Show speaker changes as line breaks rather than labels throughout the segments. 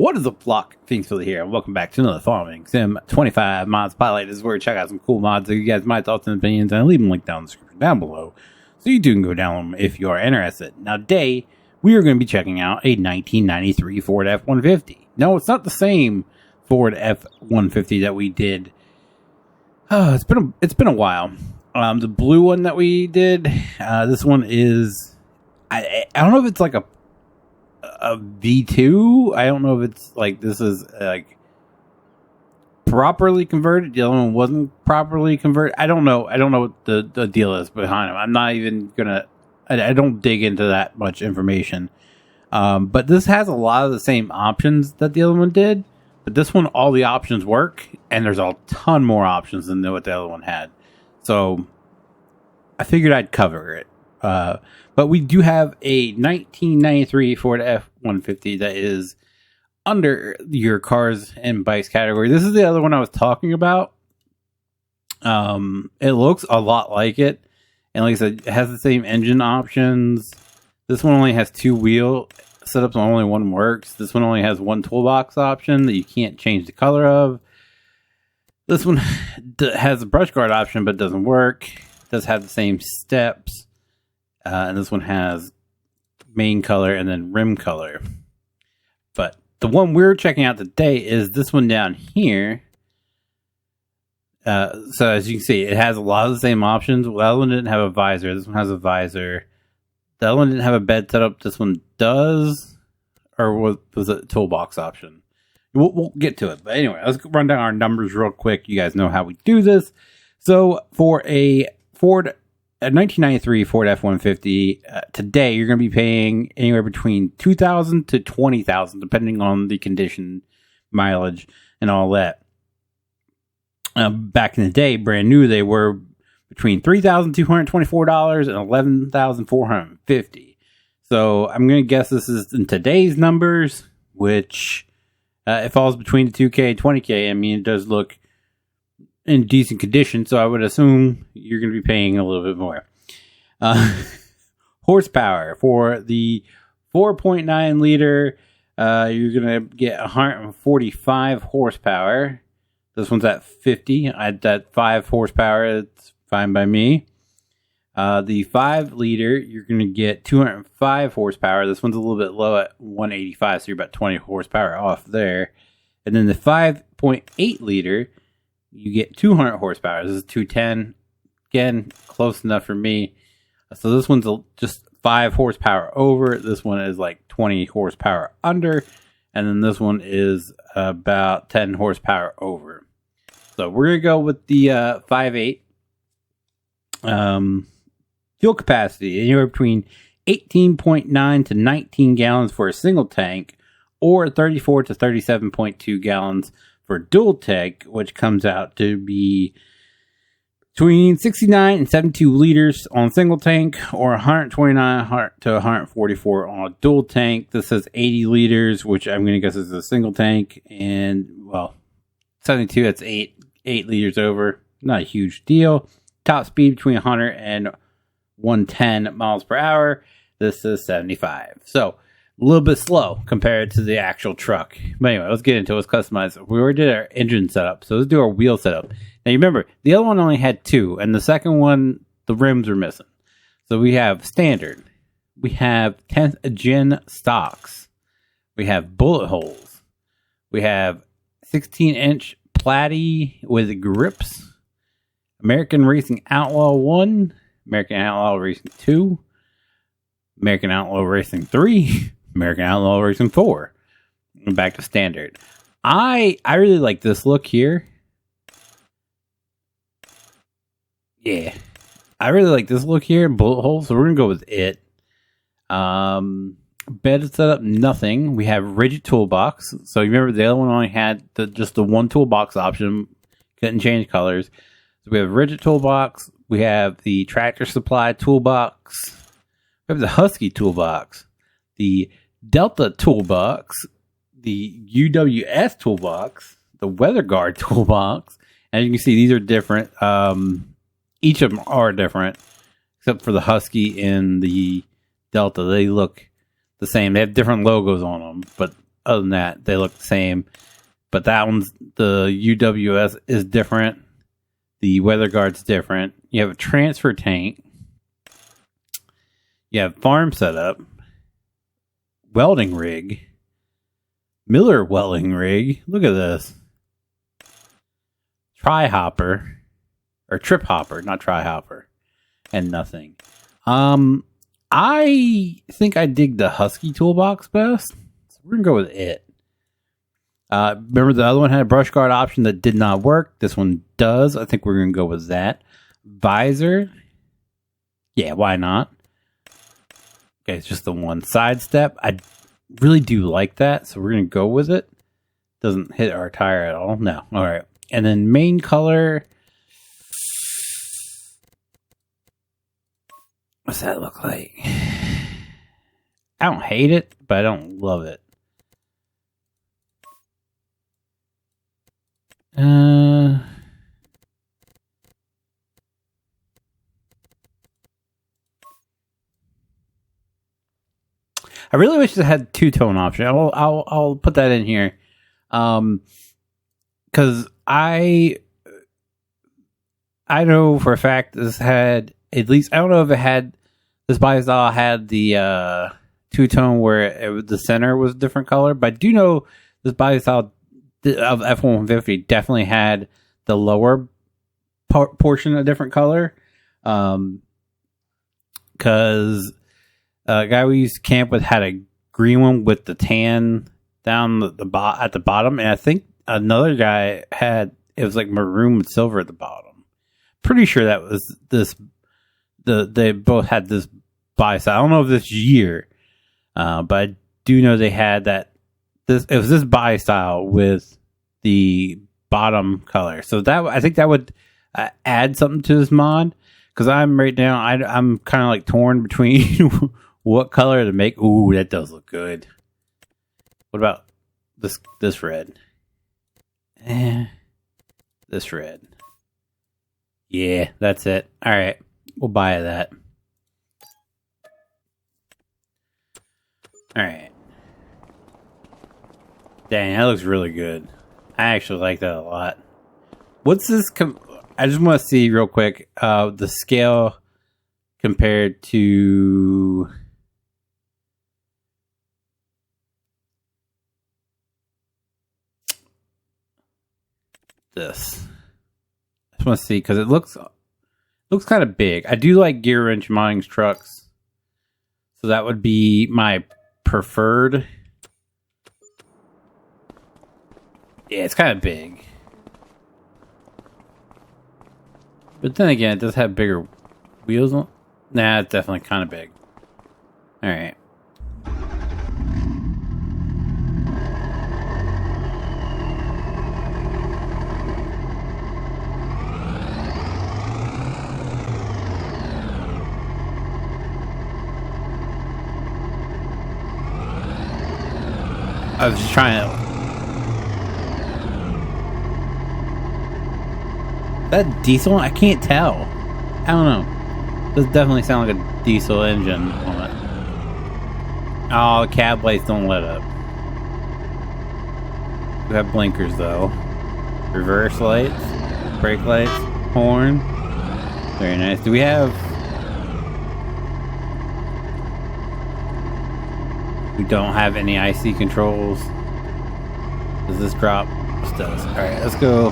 What is up, flock? Feenix here, and welcome back to another Farming Sim 25 mods pilot. This is where we check out some cool mods that you guys might thoughts and opinions, and I leave them linked down in the description down below, so you do can go down them if you are interested. Now, today we are going to be checking out a 1993 Ford F-150. No, it's not the same Ford F-150 that we did. It's been a while. The blue one that we did. This one is I don't know if it's like a V2. I don't know if it's like this is like properly converted. The other one wasn't properly converted. I don't know what the deal is behind them. I'm not even gonna. I don't dig into that much information. But this has a lot of the same options that the other one did. But this one, all the options work, and there's a ton more options than what the other one had. So I figured I'd cover it. But we do have a 1993 Ford F-150 that is under your cars and bikes category. This is the other one I was talking about. It looks a lot like it. And like I said, it has the same engine options. This one only has two wheel setups, and only one works. This one only has one toolbox option that you can't change the color of. This one has a brush guard option, but doesn't work. It does have the same steps. And this one has main color and then rim color. But the one we're checking out today is this one down here. So as you can see, it has a lot of the same options. Well, the other one didn't have a visor. This one has a visor. The other one didn't have a bed setup. This one does. Or was it a toolbox option? We'll get to it. But anyway, let's run down our numbers real quick. You guys know how we do this. So for a 1993 Ford F-150, today you're going to be paying anywhere between $2,000 to $20,000, depending on the condition, mileage, and all that. Back in the day, brand new, they were between $3,224 and $11,450. So I'm going to guess this is in today's numbers, which it falls between the 2K and 20K. I mean, it does look in decent condition, so I would assume you're going to be paying a little bit more. Horsepower for the 4.9 liter, you're going to get 145 horsepower. This one's at 50. At that 5 horsepower, it's fine by me. The 5 liter, you're going to get 205 horsepower. This one's a little bit low at 185, so you're about 20 horsepower off there. And then the 5.8 liter, you get 200 horsepower. This is 210. Again, close enough for me. So this one's just 5 horsepower over. This one is like 20 horsepower under. And then this one is about 10 horsepower over. So we're going to go with the 5.8. Fuel capacity, anywhere between 18.9 to 19 gallons for a single tank, or 34 to 37.2 gallons for dual tank, which comes out to be between 69 and 72 liters on a single tank, or 129 to 144 on a dual tank. This says 80 liters, which I'm going to guess is a single tank, and well, 72, that's 8 liters over. Not a huge deal. Top speed between 100 and 110 miles per hour. This is 75. So a little bit slow compared to the actual truck. But anyway, let's get into it. Let's customize it. We already did our engine setup, so let's do our wheel setup. Now remember, the other one only had 2, and the second one, the rims are missing. So we have standard. We have 10th gen stocks. We have bullet holes. We have 16-inch platy with grips. American Racing Outlaw 1. American Outlaw Racing 2. American Outlaw Racing 3. American Outlaw Racing 4. And back to standard. I really like this look here. Yeah. I really like this look here. Bullet hole. So we're going to go with it. Bed setup, nothing. We have rigid toolbox. So you remember the other one only had just the one toolbox option. Couldn't change colors. So we have rigid toolbox. We have the tractor supply toolbox. We have the Husky toolbox. The Delta toolbox. The UWS toolbox. The Weather Guard toolbox. As you can see, these are different. Each of them are different. Except for the Husky and the Delta. They look the same. They have different logos on them. But other than that, they look the same. But that one's, the UWS is different. The weather guard's different. You have a transfer tank. You have farm setup. Welding rig. Miller welding rig. Look at this. Tri-hopper. Or trip hopper, not tri-hopper. And nothing. I think I dig the Husky toolbox best. So we're going to go with it. Remember the other one had a brush guard option that did not work. This one does. I think we're going to go with that. Visor. Yeah, why not? Okay, it's just the one sidestep. I really do like that, so we're going to go with it. Doesn't hit our tire at all. No. All right. And then main color. What's that look like? I don't hate it, but I don't love it. I really wish it had two-tone option. I'll put that in here, because I know for a fact this had at least, I don't know if it had, this body style had the two-tone where the center was a different color, but I do know this body style of F-150 definitely had the lower portion a different color, because a guy we used to camp with had a green one with the tan down at the bottom, and I think another guy had, it was like maroon with silver at the bottom. Pretty sure that was this. They both had this body style. I don't know if this year, but I do know they had that. It was this body style with the bottom color. So that, I think that would add something to this mod, because I'm right now, I'm kind of like torn between what color to make. Ooh, that does look good. What about this red? This red. Yeah, that's it. All right, we'll buy that. All right. Dang, that looks really good. I actually like that a lot. What's this? I just want to see real quick the scale compared to this. I just want to see, because it looks kind of big. I do like gear wrench modding trucks, so that would be my preferred. Yeah, it's kind of big. But then again, it does have bigger wheels on. Nah, it's definitely kind of big. Alright. I was just trying to... That diesel? I can't tell. I don't know. Does definitely sound like a diesel engine on it. Oh, the cab lights don't let up. We have blinkers though. Reverse lights, brake lights, horn. Very nice. Do we have... We don't have any IC controls. Does this drop? This does. Alright, let's go.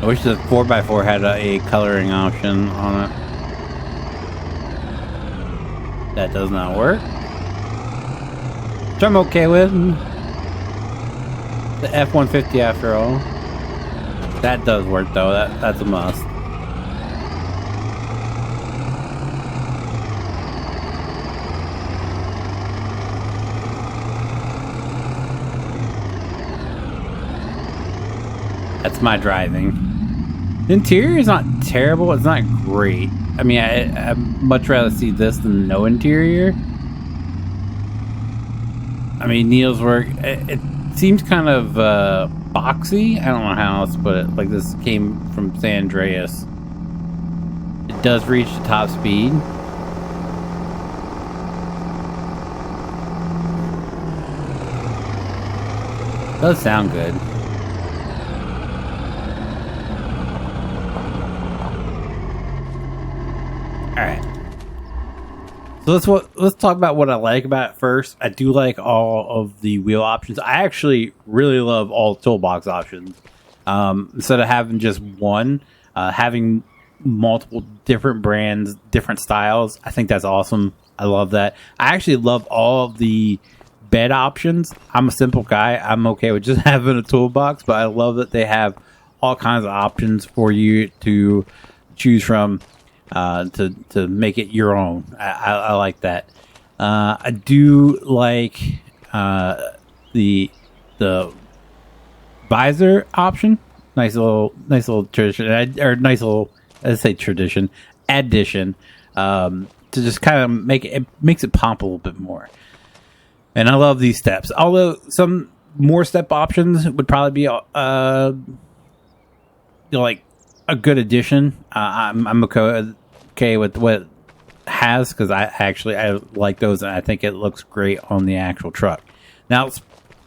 I wish the 4x4 had a coloring option on it. That does not work. Which I'm okay with. The F-150 after all. That does work though. That's a must. That's my driving. The interior is not terrible. It's not great. I mean, I'd much rather see this than no interior. I mean, Neil's work, it seems kind of boxy. I don't know how else to put it. Like this came from San Andreas. It It does reach the top speed. Does sound good. Alright. So let's talk about what I like about it first. I do like all of the wheel options. I actually really love all toolbox options. Instead of having just one, having multiple different brands, different styles. I think that's awesome. I love that. I actually love all of the bed options. I'm a simple guy. I'm okay with just having a toolbox, but I love that they have all kinds of options for you to choose from to make it your own. I like that. I do like the visor option. Nice little tradition, or nice little, let's say tradition, addition, to just kind of makes it pop a little bit more. And I love these steps. Although some more step options would probably be like a good addition. I'm okay with what it has, because I like those, and I think it looks great on the actual truck. Now let's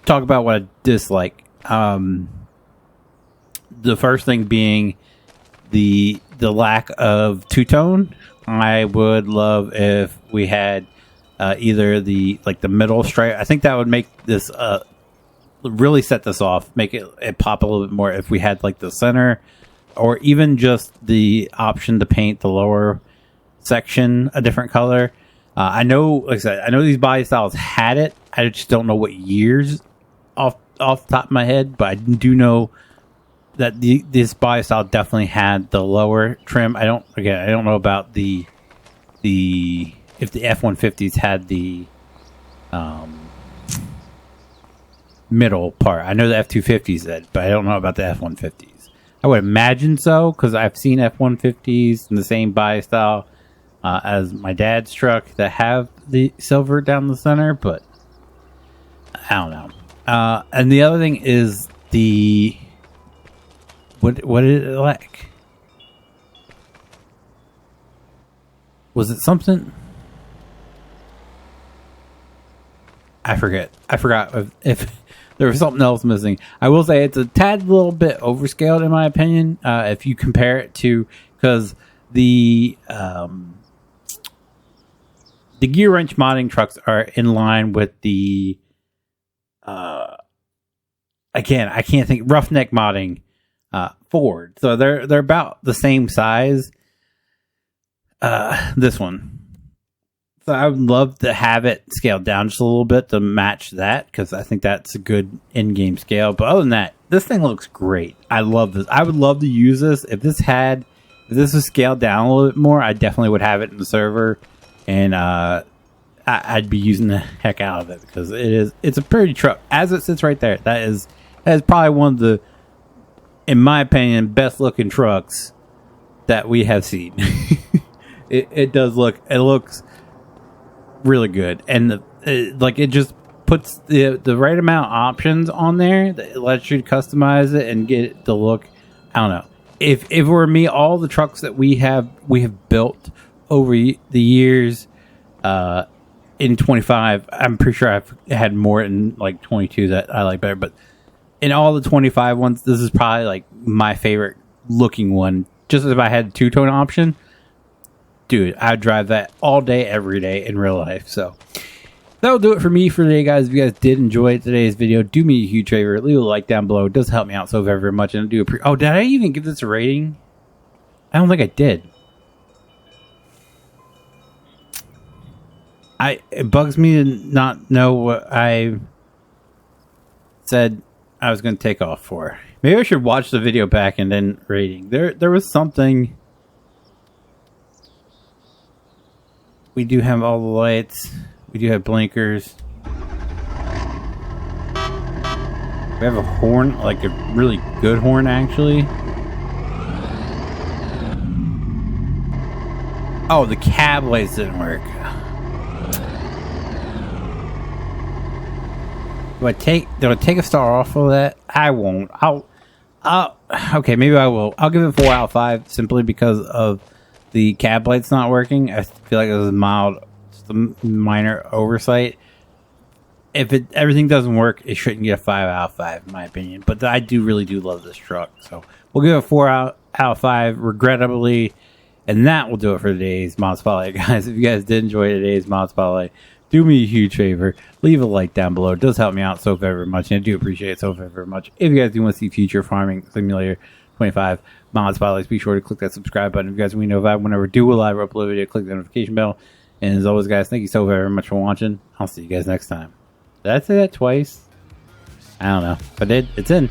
talk about what I dislike. The first thing being the lack of two-tone. I would love if we had either the middle stripe. I think that would make this really set this off, make it pop a little bit more if we had like the center, or even just the option to paint the lower section a different color. I know, like I said, I know these body styles had it. I just don't know what years off the top of my head, but I do know that this body style definitely had the lower trim. I don't know about the if the F-150s had the middle part. I know the F-250s did, but I don't know about the F-150s. I would imagine so, because I've seen F-150s in the same body style as my dad's truck that have the silver down the center, but I don't know. And the other thing is the what did it like? Was it something? I forgot if there was something else missing. I will say it's a tad little bit overscaled in my opinion. If you compare it to, because the gear wrench modding trucks are in line with the again, I can't think, roughneck modding Ford. So they're about the same size. This one. So I would love to have it scaled down just a little bit to match that, because I think that's a good in-game scale. But other than that, this thing looks great. I love this. I would love to use this. If this was scaled down a little bit more, I definitely would have it in the server, and I'd be using the heck out of it, because it's a pretty truck as it sits right there. That is probably one of the, in my opinion, best looking trucks that we have seen. It looks really good, and it just puts the right amount of options on there that lets you customize it and get it to look, I don't know. If it were me, all the trucks that we have built over the years, in 25, I'm pretty sure I've had more in like 22 that I like better, but in all the 25 ones, this is probably like my favorite looking one. Just if I had a two-tone option, dude, I'd drive that all day, every day in real life. So that'll do it for me for today, guys. If you guys did enjoy today's video, do me a huge favor, leave a like down below. It does help me out so very much, and I do appreciate. Oh, did I even give this a rating? I don't think I did. It bugs me to not know what I said I was going to take off for. Maybe I should watch the video back and then rating. There was something. We do have all the lights. We do have blinkers. We have a horn, like a really good horn, actually. Oh, the cab lights didn't work. Do I take a star off of that? I won't. Okay, maybe I will. I'll give it 4 out of 5 simply because of the cab light's not working. I feel like it was just a minor oversight. If everything doesn't work, it shouldn't get a 5 out of 5, in my opinion. But I really do love this truck. So we'll give it a 4 out of 5, regrettably. And that will do it for today's Mod Spotlight, guys. If you guys did enjoy today's Mod Spotlight, do me a huge favor. Leave a like down below. It does help me out so very much. And I do appreciate it so very much. If you guys do want to see future Farming Simulator 25 Mod Spotlights, be sure to click that subscribe button. If you guys want to know whenever I do a live or upload video, click the notification bell. And as always, guys, thank you so very much for watching. I'll see you guys next time. Did I say that twice? I don't know. If I did, it's in.